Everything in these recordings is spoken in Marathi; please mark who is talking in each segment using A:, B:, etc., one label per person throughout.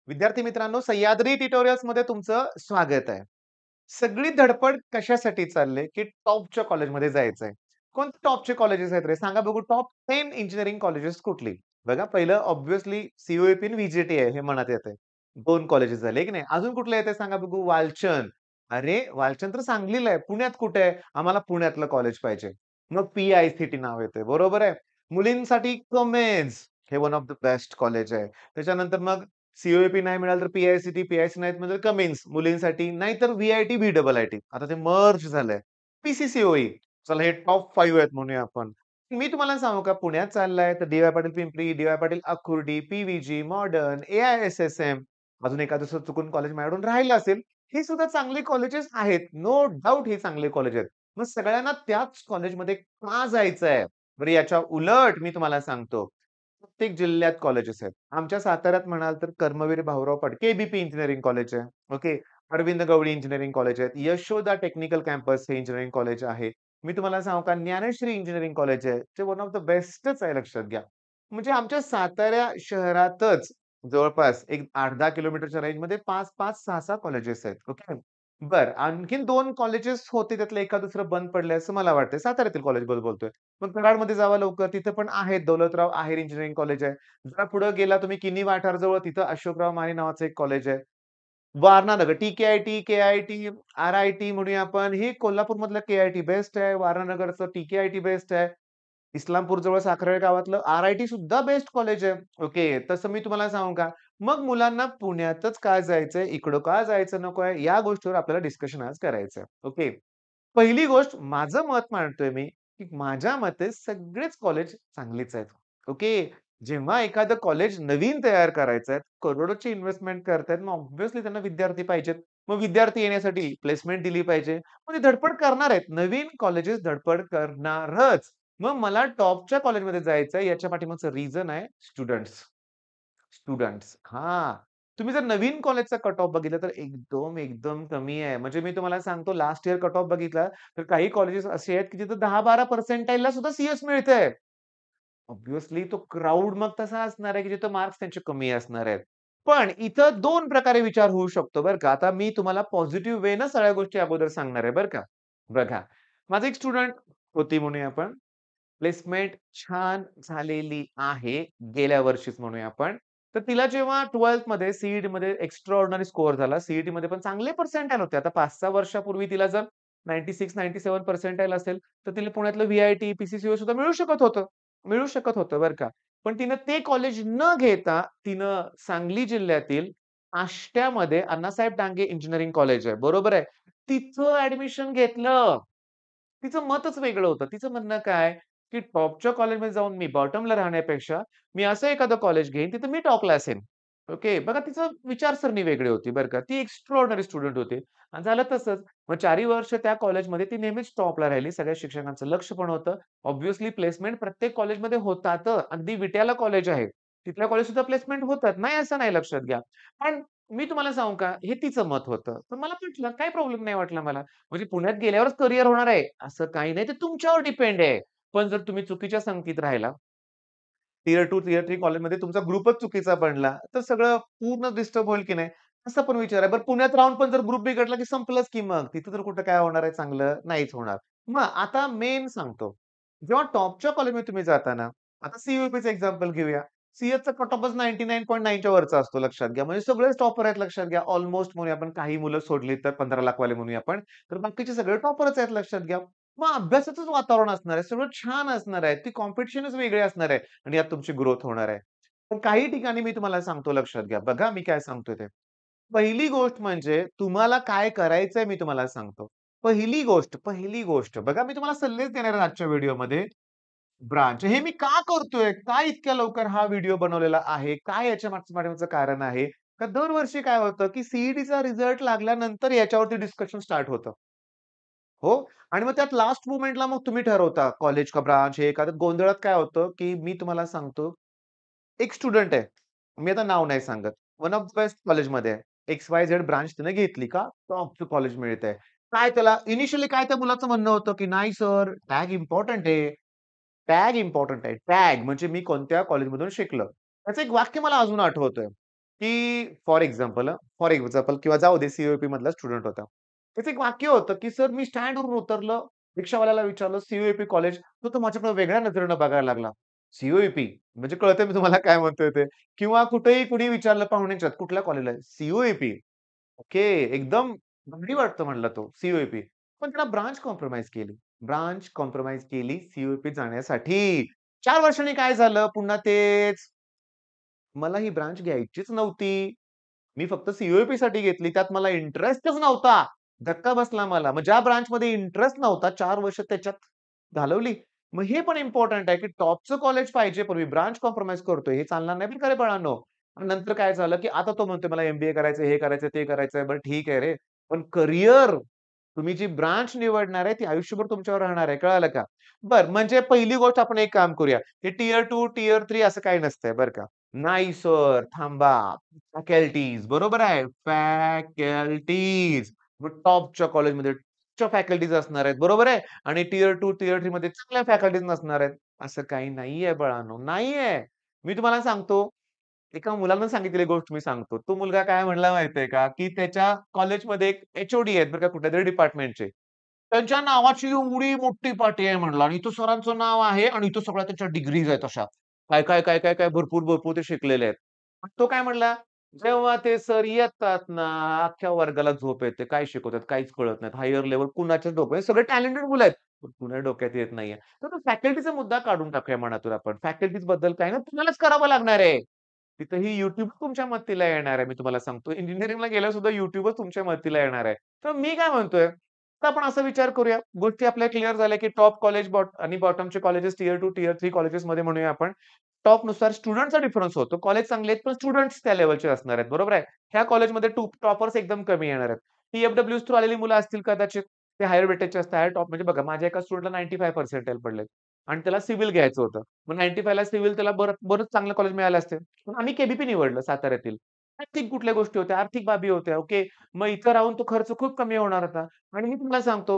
A: विद्यार्थी मित्रांनो, सह्याद्री ट्युटोरियल्समध्ये तुमचं स्वागत आहे. सगळी धडपड कशासाठी चालली, की टॉपच्या कॉलेजमध्ये जायचंय. कोणते टॉपचे कॉलेजेस आहेत रे? सांगा बघू टॉप 10 इंजिनिअरिंग कॉलेजेस कुठली? बघा पहिलं ऑब्व्हियसली सी-यू-ए-पी आणि व्ही-जे-टी आहे हे मनात येतंय. 2 कॉलेजेस झाले, की नाही? अजून कुठलं येतंय सांगा बघू? वालचंद. अरे, वालचंद तर सांगलीला आहे. पुण्यात कुठे आहे? आम्हाला पुण्यातलं कॉलेज पाहिजे. मग पी-आय-सी-टी नाव येतंय, बरोबर आहे. मुलींसाठी कमेन्स हे one of the best college आहे. त्याच्यानंतर मग सी नाही मिळालं तर पी-आय-सी-टी, पी-आय-सी नाहीत म्हणजे कमिन्स मुलींसाठी, नाहीतर व्ही-आय-टी, व्ही-डबल-आय-टी. आता ते मर्ज झालंय. पी-सी-सी-ओ-ई. चला हे टॉप 5 आहेत म्हणूया आपण. मी तुम्हाला सांगू का पुण्यात चाललाय तर D Y Patil Pimpri, D Y Patil Akurdi, P V G, modern, A I S S M अजून एखादं चुकून कॉलेज माझ्याकडून राहिलं असेल. हे सुद्धा चांगले कॉलेजेस आहेत. नो डाउट हे चांगले कॉलेज आहेत. मग सगळ्यांना त्याच कॉलेजमध्ये का जायचंय? बरं याच्या उलट मी तुम्हाला सांगतो. प्रत्येक जिल्ह्यात कॉलेजेस आहेत. आमच्या साताऱ्यात म्हणाल तर कर्मवीर भाऊराव फडके के-बी-पी इंजिनिअरिंग कॉलेज आहे. ओके. अरविंद गवळी इंजिनिअरिंग कॉलेज आहे. यशोदा टेक्निकल कॅम्पस हे इंजिनिअरिंग कॉलेज आहे. मी तुम्हाला सांगू का ज्ञानेश्वरी इंजिनिअरिंग कॉलेज आहे. ते वन ऑफ द बेस्टच आहे लक्षात घ्या. म्हणजे आमच्या सातारा शहरातच जवळपास एक 8-10 किलोमीटरच्या रेंजमध्ये 5-5, 6-6 कॉलेजेस आहेत. ओके. बरं आणखीन 2 कॉलेजेस होते त्यातलं एखाद दुसरं बंद पडलंय असं मला वाटतंय. साताऱ्यातील कॉलेजबद्दल बोलतोय. मग कराडमध्ये जावा लवकर. तिथं पण आहेत दौलतराव आहेर इंजिनिअरिंग कॉलेज आहे. जरा पुढे गेला तुम्ही किनी वाठारजवळ तिथं अशोकराव माने नावाचं एक कॉलेज आहे. वारणा नगर टी-के-आय-टी, के-आय-टी, आर-आय-टी म्हणूया आपण. हे कोल्हापूरमधलं के-आय-टी बेस्ट आहे. वारणा नगरचं टी-के-आय-टी बेस्ट आहे. इस्लामपूर जवळ साखरळे गावातलं आर-आय-टी सुद्धा बेस्ट कॉलेज आहे. ओके. तसं मी तुम्हाला सांगू का? मग मुलांना पुण्यातच का जायचंय? इकडं का जायचं नकोय? या गोष्टीवर आपल्याला डिस्कशन आज करायचंय. ओके. पहिली गोष्ट माझं मत मांडतोय मी, की माझ्या मते सगळेच कॉलेज चांगलीच आहेत. ओके. जेव्हा एखादं कॉलेज नवीन तयार करायचंय, करोडोची इन्व्हेस्टमेंट करतायत, मग ऑब्व्हियसली त्यांना विद्यार्थी पाहिजेत. मग विद्यार्थी येण्यासाठी प्लेसमेंट दिली पाहिजे. मग ते धडपड करणार आहेत. नवीन कॉलेजेस धडपड करणारच. मग मला टॉपच्या कॉलेजमध्ये जायचंय याच्या पाठीमागचं रिझन आहे स्टुडंट्स. स्टुडंट्स. हां. तुम्ही जर नवीन कॉलेजचा कट ऑफ बघितला तर एकदम कमी आहे. म्हणजे मी तुम्हाला सांगतो लास्ट इयर कट ऑफ बघितला तर काही कॉलेजेस असे आहेत, की जिथे 10-12 पर्सेंटाइलला सुद्धा सी-एस मिळतंय. ऑब्व्हियसली तो क्राउड मग तसा असणार आहे, की जिथं मार्क्स त्यांचे कमी असणार आहेत. पण इथं 2 प्रकारे विचार होऊ शकतो बरं का. आता मी तुम्हाला पॉझिटिव्ह वेनं सगळ्या गोष्टी अगोदर सांगणार आहे बरं का. बघा, माझी एक स्टुडंट होती म्हणूया आपण. प्लेसमेंट छान झालेली आहे, गेल्या वर्षीच म्हणूया आपण. तर तिला जेव्हा 12th मध्ये सी-ई-टीमध्ये एक्स्ट्राऑर्डिनरी स्कोर झाला. सी-ई-टीमध्ये पण चांगले पर्सेंटाइल होते. आता 5-6 वर्षापूर्वी तिला जर 96-97 पर्सेंटाइल असेल, तर तिला पुण्यातलं व्ही-आय-टी, पी-सी-सी-ओ सुद्धा मिळू शकत होतं. मिळू शकत होतं बरं का. पण तिनं ते कॉलेज न घेता तिनं सांगली जिल्ह्यातील आष्ट्यामध्ये अण्णासाहेब डांगे इंजिनिअरिंग कॉलेज आहे. बरोबर आहे. तिथं ॲडमिशन घेतलं. तिचं मतच वेगळं होतं. तिचं म्हणणं काय, की टॉपच्या कॉलेजमध्ये जाऊन मी बॉटमला राहण्यापेक्षा मी असं एखादं कॉलेज घेईन, तिथं मी टॉपला असेन. ओके. बघा तिचं विचारसरणी वेगळी होती बरं का. ती एक्स्ट्राऑर्डिनरी स्टुडंट होती. आणि झालं तसंच. मग 4ही वर्ष त्या कॉलेजमध्ये ती नेहमीच टॉपला राहिली. सगळ्या शिक्षकांचं लक्ष पण होतं. ऑब्व्हियसली प्लेसमेंट प्रत्येक कॉलेजमध्ये होतात. अगदी विट्याला कॉलेज आहे. तिथल्या कॉलेजसुद्धा प्लेसमेंट होतात. नाही असं नाही लक्षात घ्या. पण मी तुम्हाला सांगू का, हे तिचं मत होतं. तर मला पटलं. काही प्रॉब्लेम नाही वाटला मला. म्हणजे पुण्यात गेल्यावरच करियर होणार आहे, असं काही नाही. ते तुमच्यावर डिपेंड आहे. पण जर तुम्ही चुकीच्या संगतीत राहिला, टियर 2, टियर 3 कॉलेजमध्ये तुमचा ग्रुपच चुकीचा बनला, तर सगळं पूर्ण डिस्टर्ब होईल की नाही? असा पण विचार आहे. बरं पुण्यात राहून पण जर ग्रुप बिघडला की संपलंच की मग. तिथं तर कुठं काय होणार आहे चांगलं? नाहीच होणार. मग आता मेन सांगतो. जेव्हा टॉपच्या कॉलेजमध्ये तुम्ही जाता ना, आता सी-यू-पीचं एक्झाम्पल घेऊया. सी-एसचा कट ऑफच 99.9 च्या वरचा असतो लक्षात घ्या. म्हणजे सगळेच टॉपर आहेत लक्षात घ्या. ऑलमोस्ट म्हणूया आपण काही मुलं सोडली तर 15 लाख वाले म्हणूया आपण. तर बाकीचे सगळे टॉपरच आहेत लक्षात घ्या. मग अभ्यासाचंच वातावरण असणार आहे. सगळं छान असणार आहे. ती कॉम्पिटिशनच वेगळी असणार आहे आणि यात तुमची ग्रोथ होणार आहे. पण काही ठिकाणी मी तुम्हाला सांगतो लक्षात घ्या. बघा मी काय सांगतोय ते. पहिली गोष्ट म्हणजे तुम्हाला काय करायचंय मी तुम्हाला सांगतो. पहिली गोष्ट बघा मी तुम्हाला सल्लेच देणार आहे आजच्या व्हिडिओमध्ये. ब्रांच. हे मी का करतोय? का इतक्या लवकर हा व्हिडिओ बनवलेला आहे? काय याच्या पाठीमागचं कारण आहे? का दरवर्षी काय होतं, की सी-ई-टीचा रिझल्ट लागल्यानंतर याच्यावरती डिस्कशन स्टार्ट होतं. हो आणि मग त्यात लास्ट मोमेंटला मग तुम्ही ठरवता कॉलेज का ब्रांच हे एखादं गोंधळात काय होतं, की मी तुम्हाला सांगतो, एक स्टुडंट आहे. मी आता नाव नाही सांगत. वन ऑफ द बेस्ट कॉलेजमध्ये आहे. एक्स-वाय-झेड ब्रांच त्याने घेतली का? टॉपचं कॉलेज मिळतंय. काय त्याला इनिशियली काय त्या मुलाचं म्हणणं होतं, की "नाही सर, टॅग इम्पोर्टंट आहे." टॅग इम्पोर्टंट आहे. टॅग म्हणजे मी कोणत्या कॉलेजमधून शिकलो. त्याचं एक वाक्य मला अजून आठवतंय. की फॉर एक्झाम्पल किंवा जाऊ दे सी मधला स्टुडंट होता. त्याचं एक वाक्य होतं, की "सर मी स्टँडवरून उतरलं, रिक्षावाल्याला विचारलं सी कॉलेज." तो तर माझ्याकडे वेगळ्या नजरेनं बघायला लागला. सी म्हणजे कळतंय मी तुम्हाला काय म्हणतोय ते. किंवा कुठेही कुणी विचारलं पाहुण्यांच्यात, "कुठल्या कॉलेजला आहे?" ओके. एकदम भारी वाटतं म्हणला तो सी पण त्याला ब्रांच कॉम्प्रोमाईज केली सी जाण्यासाठी. 4 वर्षांनी काय झालं? पुन्हा तेच. मला ही ब्रांच घ्यायचीच नव्हती. मी फक्त सी-यू-ई-पीसाठी घेतली. त्यात मला इंटरेस्टच नव्हता. धक्का बसला मला. मग ज्या ब्रांचमध्ये इंटरेस्ट नव्हता 4 वर्ष त्याच्यात घालवली. मग हे पण इम्पोर्टंट आहे, की टॉपचं कॉलेज पाहिजे, पण मी ब्रांच कॉम्प्रोमाईज करतोय. हे चालणार नाही बरं का रे बाळांनो. आणि नंतर काय झालं, की आता तो म्हणतोय मला एम-बी-ए करायचंय, हे करायचंय, ते करायचंय. बरं ठीक आहे रे. पण करियर तुम्ही जी ब्रांच निवडणार आहे, ती आयुष्यभर तुमच्यावर राहणार आहे. कळालं का? बरं, म्हणजे पहिली गोष्ट आपण एक काम करूया. हे टियर 2, टियर 3 असं काही नसतंय बरं का. नाही सर, थांबा. फॅकल्टीज बरोबर आहे. फॅकल्टीज. मग टॉपच्या कॉलेजमध्ये टॉपच्या फॅकल्टीज असणार आहेत, बरोबर आहे? आणि टियर 2, टियर 3 मध्ये चांगल्या फॅकल्टीज नसणार आहेत. असं काही नाहीये बाळांनो, नाहीये. मी तुम्हाला सांगतो, एका मुलानं सांगितलेली गोष्ट मी सांगतो. तो मुलगा काय म्हणला माहितीये का, की त्याच्या कॉलेजमध्ये एक एच-ओ-डी आहेत बरं का कुठल्यातरी डिपार्टमेंटचे. त्यांच्या नावाची एवढी मोठी पाटी आहे म्हणला आणि इथं सरांचं नाव आहे आणि इथं सगळ्या त्याच्या डिग्रीज आहेत अशा. काय भरपूर ते शिकलेले आहेत. मग तो काय म्हणला, जेव्हा ते सर येतात ना, अख्ख्या वर्गाला झोप येते. काय शिकवतात काहीच कळत नाही. हायर लेव्हल कुणाच्याच डोक्यात सगळे टॅलेंटेड मुलं आहेत. पण कुणाच्या डोक्यात येत नाहीये. तर तो फॅकल्टीचा मुद्दा काढून टाकूया मनातून आपण. फॅकल्टीज बद्दल काय ना तुम्हालाच करावं लागणार आहे. तिथेही YouTube तुमच्या मदतीला येणार आहे. मी तुम्हाला सांगतो. इंजिनिअरिंगला गेल्यावर सुद्धा YouTubeच तुमच्या मदतीला येणार आहे. तर मी काय म्हणतोय, तर आपण असा विचार करूया. गोष्टी आपल्या क्लिअर झाल्या, की टॉप कॉलेज आणि बॉटमचे कॉलेजेस टियर 2, टियर 3 कॉलेजेसमध्ये म्हणूया आपण. टॉपनुसार स्टुडंटचा डिफरन्स होतो. कॉलेज चांगले आहेत, पण स्टुडंट्स त्या लेव्हलचे असणार आहेत. बरोबर आहे. ह्या कॉलेजमध्ये टॉपर्स एकदम कमी येणार आहेत. टी-एफ-डब्ल्यूज थ्रू आलेली मुलं असतील कदाचित. ते हायर वेटेजचे असतात. हायर टॉप म्हणजे बघा माझ्या एका स्टुडंटला 95 पर्सेंटाइल पडलेत आणि त्याला सिव्हिल घ्यायचं होतं. मग 95 ला सिव्हिल त्याला बरंच चांगलं कॉलेज मिळालं असते. पण आम्ही के निवडलं साताऱ्यातील. आर्थिक कुठल्या गोष्टी होत्या, आर्थिक बाबी होत्या. ओके. मग इथं राहून तो खर्च खूप कमी होणार होता आणि मी तुम्हाला सांगतो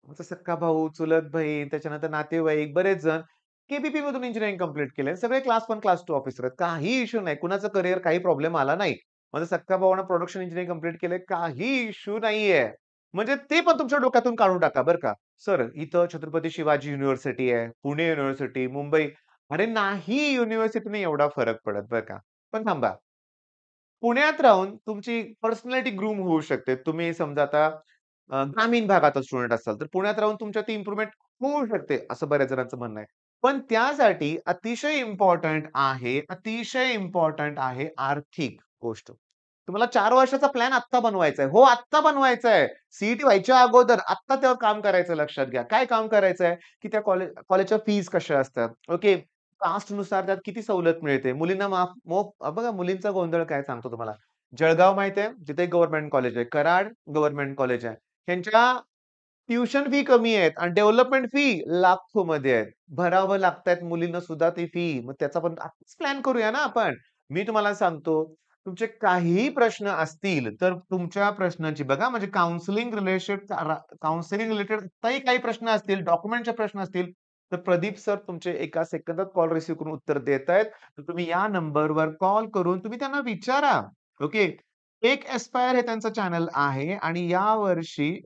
A: आमचा सख्खा भाऊ, चुलत बहीण, त्याच्यानंतर नातेवाईक बरेच जण मधून इंजिनिअरिंग कंप्लीट केलंय. सगळे क्लास 1, क्लास 2 ऑफिसर आहेत. काही इश्यू नाही. कुणाचं करियर काही प्रॉब्लेम आला नाही. माझा सख्खा भावानं प्रोडक्शन इंजिनिअरिंग कंप्लीट केलंय. काही इश्यू नाहीये. म्हणजे ते पण तुमच्या डोक्यातून काढून टाका बरं का. सर इथं छत्रपती शिवाजी युनिव्हर्सिटी आहे, पुणे युनिव्हर्सिटी, मुंबई अरे नाही युनिव्हर्सिटीने एवढा फरक पडत बरं का. पण थांबा. पुण्यात राहून तुमची पर्सनॅलिटी ग्रूम होऊ शकते. तुम्ही समजा आता ग्रामीण भागातच स्टुडंट असाल, तर पुण्यात राहून तुमच्यात इम्प्रूव्हमेंट होऊ शकते, असं बऱ्याच जणांचं म्हणणं आहे. पण त्यासाठी अतिशय इम्पोर्टंट आहे आर्थिक गोष्ट. तुम्हाला 4 वर्षाचा प्लॅन आत्ता बनवायचा आहे. हो, आत्ता बनवायचा आहे. व्हायच्या अगोदर आत्ता त्यावर काम करायचं लक्षात घ्या. काय काम करायचं आहे, की त्या कॉलेजच्या फीज कशा असतात. ओके. कास्टनुसार त्यात किती सवलत मिळते. मुलींना बघा मुलींचा गोंधळ काय सांगतो तुम्हाला. जळगाव माहिती आहे? तिथे एक गव्हर्नमेंट कॉलेज आहे. कराड गव्हर्नमेंट कॉलेज आहे. ह्यांच्या ट्युशन फी कमी आहेत आणि डेव्हलपमेंट फी लाखोमध्ये आहेत. भरावं लागतायत मुलींना सुद्धा ती फी. मग त्याचा पण आत्ताच प्लॅन करूया ना आपण. मी तुम्हाला सांगतो, तुमचे काहीही प्रश्न असतील, तर तुमच्या प्रश्नांची बघा म्हणजे काउन्सिलिंग रिलेटेड आत्ताही काही प्रश्न असतील, डॉक्युमेंटचे प्रश्न असतील, तर प्रदीप सर तुमचे एका सेकंदात कॉल रिसीव्ह करून उत्तर देतायत. तर तुम्ही या नंबरवर कॉल करून तुम्ही त्यांना विचारा. ओके. टेक एस्पायर हे त्यांचं चॅनल आहे आणि यावर्षी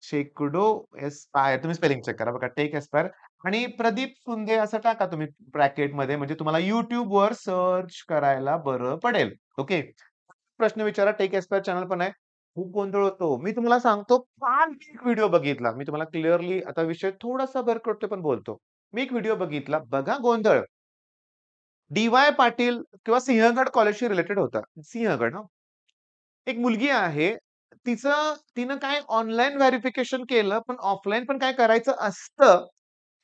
A: शेकडो एस्पायर तुम्ही स्पेलिंग चेक करा बघा टेक एस्पायर आणि प्रदीप सुंदे असं टाका तुम्ही ब्रॅकेटमध्ये म्हणजे तुम्हाला YouTubeवर सर्च करायला बरं पडेल. ओके. प्रश्न विचारा टेक एस्पायर चॅनल पण आहे. खूप गोंधळ होतो. मी तुम्हाला सांगतो फार मी एक व्हिडिओ बघितला. मी तुम्हाला क्लिअरली आता विषय थोडासा भरकटतोय पण बोलतो. मी एक व्हिडिओ बघितला. बघा गोंधळ. डी-वाय पाटील किंवा सिंहगड कॉलेजशी रिलेटेड होता. सिंहगड हां. एक मुलगी आहे. तिनं काय ऑनलाईन व्हेरिफिकेशन केलं, पण ऑफलाईन पण काय करायचं असतं.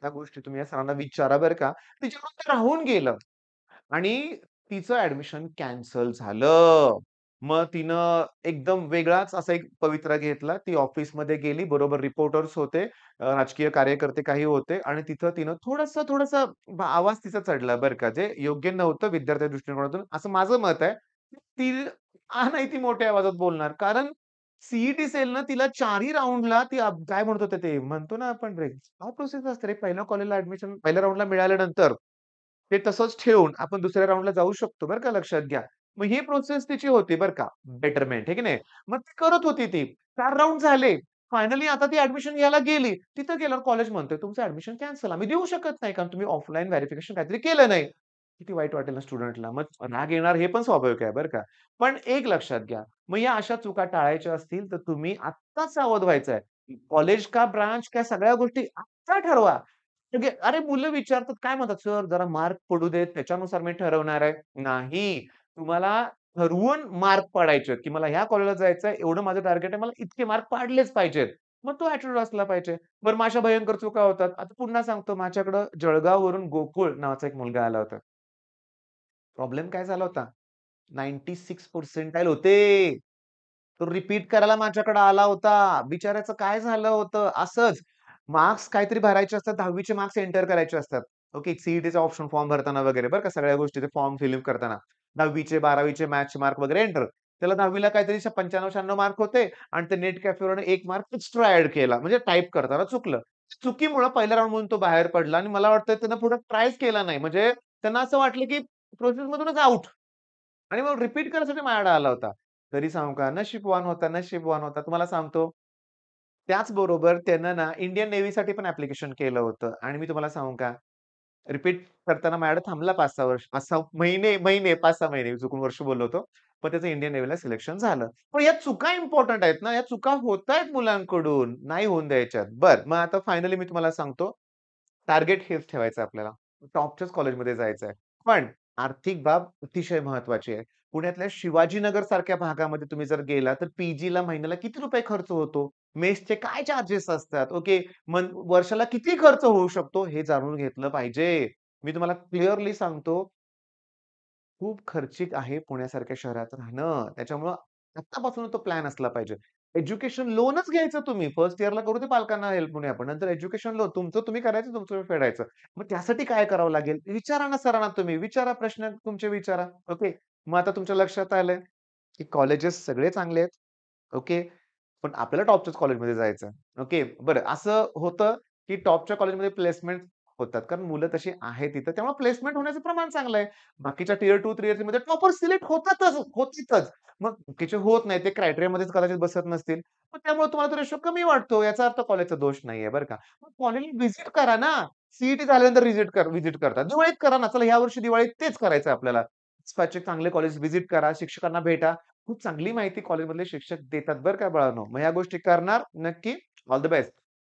A: त्या गोष्टी तुम्ही या सरांना विचारा बरं का. तिच्याकडून ते राहून गेलं आणि तिचं ॲडमिशन कॅन्सल झालं. मग तिनं एकदम वेगळाच असा एक पवित्रा घेतला. ती ऑफिसमध्ये गेली. बरोबर रिपोर्टर्स होते, राजकीय कार्यकर्ते काही होते आणि तिथं तिनं थोडंसं आवाज तिचा चढला बरं का. जे योग्य नव्हतं विद्यार्थी दृष्टिकोनातून असं माझं मत आहे. ती नाही ती मोठ्या आवाजात बोलणार. कारण सेलनं तिला 4ही राउंडला ती काय म्हणत होते ते म्हणतो ना आपण रे, काय प्रोसेस असते रे पहिल्या कॉलेजला ॲडमिशन पहिल्या राउंडला मिळाल्यानंतर, ते तसंच ठेवून आपण दुसऱ्या राउंडला जाऊ शकतो बरं का लक्षात घ्या. मग ही प्रोसेस तिची होती बरं का, बेटरमेंट आहे की नाही. मग ती करत होती ती. 4 राउंड झाले. फायनली आता ती ॲडमिशन घ्यायला गेली. तिथं गेल्यावर कॉलेज म्हणतोय, "तुमचं ॲडमिशन कॅन्सल. आम्ही देऊ शकत नाही, कारण तुम्ही ऑफलाईन व्हेरिफिकेशन काहीतरी केलं नाही." किती वाईट वाटेल ना स्टुडंटला. मग राग येणार हे पण स्वाभाविक आहे बरं का. पण एक लक्षात घ्या, मग या अशा चुका टाळायच्या असतील, तर तुम्ही आत्ताच सावध व्हायचंय. कॉलेज का ब्रांच का सगळ्या गोष्टी आत्ता ठरवा. म्हणजे अरे मुलं विचारतात काय म्हणतात, "सर जरा मार्क पडू देत, त्याच्यानुसार मी ठरवणार आहे." नाही. तुम्हाला ठरवून मार्क पाडायचे आहेत, की मला ह्या कॉलेजला जायचंय, एवढं माझं टार्गेट आहे, मला इतके मार्क पाडलेच पाहिजेत. मग तो ॲटिट्यूड असला पाहिजे. बरं मग अशा भयंकर चुका होतात. आता पुन्हा सांगतो माझ्याकडं जळगाववरून गोकुळ नावाचा एक मुलगा आला होता. प्रॉब्लेम काय झाला होता? 96 पर्सेंटाइल होते. तो रिपीट करायला माझ्याकडे आला होता. बिचाऱ्याचं काय झालं होतं असंच. मार्क्स काहीतरी भरायचे असतात. 10वी चे मार्क्स एंटर करायचे असतात. ओके. सीईटीचा ऑप्शन फॉर्म भरताना वगैरे बरं का सगळ्या गोष्टी ते फॉर्म फिल करताना. 10वी चे 12वी चे मॅथ्सचे मार्क वगैरे एंटर. त्याला 10वी ला काहीतरी 95-96 मार्क होते आणि ते नेट कॅफेवरून 1 मार्क एक्स्ट्रा ॲड केला. म्हणजे टाइप करताना चुकलं. चुकीमुळं पहिल्या राउंडमधून तो बाहेर पडला आणि मला वाटतं त्यानं पुढे ट्रायच केला नाही. म्हणजे त्यांना असं वाटलं की प्रोसेसमधूनच आउट. आणि मग रिपीट करायसाठी माझ्याकडे आला होता. तरी सांगू का नशीबवान होता, नशीबवान होता. तुम्हाला सांगतो, त्याचबरोबर त्यानं ना इंडियन नेव्हीसाठी पण ॲप्लिकेशन केलं होतं आणि मी तुम्हाला सांगू का, रिपीट करताना माझ्याकडे थांबला 5-6 वर्ष 5-6 महिने 5-6 महिने चुकून वर्ष बोललो होतो. पण त्याचं इंडियन नेव्हीला सिलेक्शन झालं. पण या चुका इम्पोर्टंट आहेत ना, या चुका होतायत मुलांकडून, नाही होऊन द्यायच्यात. बरं, मग आता फायनली मी तुम्हाला सांगतो टार्गेट हेच ठेवायचं आपल्याला. टॉपच्याच कॉलेजमध्ये जायचंय. पण आर्थिक बाब अतिशय महत्त्वाची आहे. पुण्यातल्या शिवाजीनगर सारख्या भागामध्ये तुम्ही जर गेला, तर पीजीला महिन्याला किती रुपये खर्च होतो? मेसचे काय चार्जेस असतात? ओके. मग वर्षाला किती खर्च होऊ शकतो? हे जाणून घेतलं पाहिजे. मी तुम्हाला क्लिअरली सांगतो, खूप खर्चिक आहे पुण्यासारख्या शहरात राहणं. त्याच्यामुळं आत्तापासून तो प्लॅन असला पाहिजे. एज्युकेशन लोनच घ्यायचं तुम्ही. फर्स्ट इयरला करू दे पालकांना हेल्प म्हणूया आपण. नंतर एज्युकेशन लोन तुमचं तुम्ही करायचं, तुमचं तुम्ही फेडायचं. मग त्यासाठी काय करावं लागेल? विचारा ना सरांना तुम्ही. विचारा प्रश्न तुमचे विचारा. ओके. मग आता तुमच्या लक्षात आलंय, की कॉलेजेस सगळे चांगले आहेत. ओके. पण आपल्याला टॉपच्याच कॉलेजमध्ये जायचं ओके. बरं असं होतं, की टॉपच्या कॉलेजमध्ये प्लेसमेंट होतात. कारण मुलं तशी आहेत तिथं. त्यामुळे प्लेसमेंट होण्याचं प्रमाण चांगलं आहे. बाकीच्या टियर 2, टियर 3 मध्ये टॉपर सिलेक्ट होतातच. मग बाकीचे होत नाही. ते क्रायटेरियामध्येच कदाचित बसत नसतील. मग त्यामुळे तुम्हाला तो रेशो कमी वाटतो. याचा अर्थ कॉलेजचा दोष नाहीये बरं का. मग कॉलेजला व्हिजिट करा ना. सीईटी झाल्यानंतर व्हिजिट करतात. दिवाळीत करा ना. चला यावर्षी दिवाळीत तेच करायचं आपल्याला. आसपासचे चांगले कॉलेज व्हिजिट करा. शिक्षकांना भेटा. खूप चांगली माहिती कॉलेजमधले शिक्षक देतात बरं का बाळांनो. मग ह्या गोष्टी करणार नक्की. All the best.